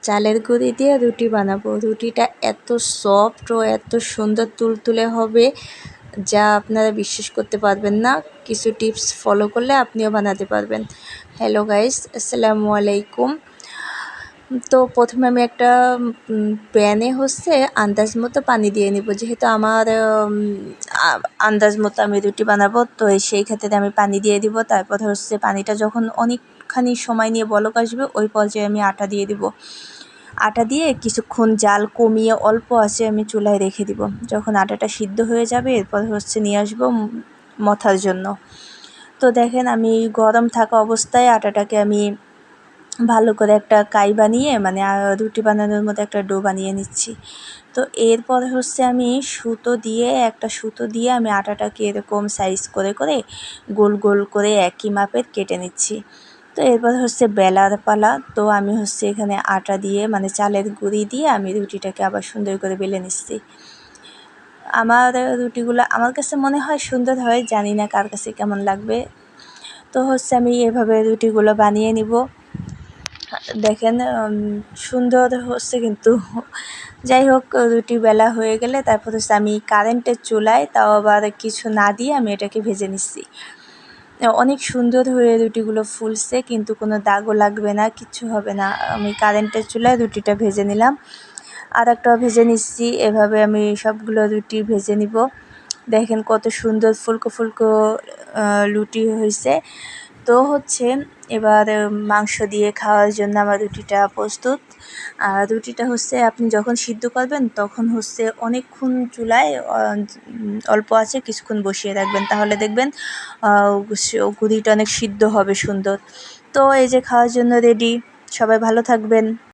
চালের গুঁড়ি দিয়ে রুটি বানাবো। রুটিটা এত সফট ও এত সুন্দর তুলতুলে হবে যা আপনারা বিশ্বাস করতে পারবেন না। কিছু টিপস ফলো করলে আপনিও বানাতে পারবেন। হ্যালো গাইস, আসসালামু আলাইকুম। তো প্রথমে আমি একটা প্যানে আন্দাজ মতো পানি দিয়ে নিব, যেহেতু আমার আন্দাজ মতো আমি রুটি বানাবো, তো সেই ক্ষেত্রে আমি পানি দিয়ে দিব। তারপর পানিটা যখন অনেকখানি সময় নিয়ে বলক আসবে, ওই পর্যায়ে আমি আটা দিয়ে দিব। আটা দিয়ে কিছুক্ষণ জাল কমিয়ে অল্প আঁচে আমি চুলায় রেখে দিব। যখন আটাটা সিদ্ধ হয়ে যাবে, এরপর নিয়ে আসবো মথার জন্য। তো দেখেন, আমি গরম থাকা অবস্থায় আটাটাকে আমি ভালো করে একটা কাই বানিয়ে, মানে রুটি বানানোর মতো একটা ডো বানিয়ে নিচ্ছি। তো এরপর আমি একটা সুতো দিয়ে আমি আটাটাকে এরকম সাইজ করে করে গোল গোল করে একই মাপের কেটে নিচ্ছি। তো এরপর বেলার পালা। তো আমি এখানে আটা দিয়ে, মানে চালের গুঁড়ি দিয়ে আমি রুটিটাকে আবার সুন্দর করে বেলে নিচ্ছি। আমার রুটিগুলো আমার কাছে মনে হয় সুন্দর হয়, জানি না কার কাছে কেমন লাগবে। তো আমি এভাবে রুটিগুলো বানিয়ে নিব। দেখেন সুন্দর কিন্তু। যাই হোক, রুটি বেলা হয়ে গেলে তারপর আমি কারেন্টের চুলায়, তাও আবার কিছু না দিয়ে আমি এটাকে ভেজে নিচ্ছি। অনেক সুন্দর হয়ে রুটিগুলো ফুলছে, কিন্তু কোনো দাগও লাগবে না, কিচ্ছু হবে না। আমি কারেন্টের চুলায় রুটিটা ভেজে নিলাম, আর একটাও ভেজে নিচ্ছি। এভাবে আমি সবগুলো রুটি ভেজে নিব। দেখেন কত সুন্দর ফুলকো ফুলকো রুটি হয়েছে। তো এবার মাংস দিয়ে খাওয়ার জন্য আমার রুটিটা প্রস্তুত। আর রুটিটা আপনি যখন সিদ্ধ করবেন, তখন অনেকক্ষণ চুলায় অল্প আছে কিছুক্ষণ বসিয়ে রাখবেন, তাহলে দেখবেন গুঁড়িটা অনেক সিদ্ধ হবে সুন্দর। তো এই যে খাওয়ার জন্য রেডি। সবাই ভালো থাকবেন।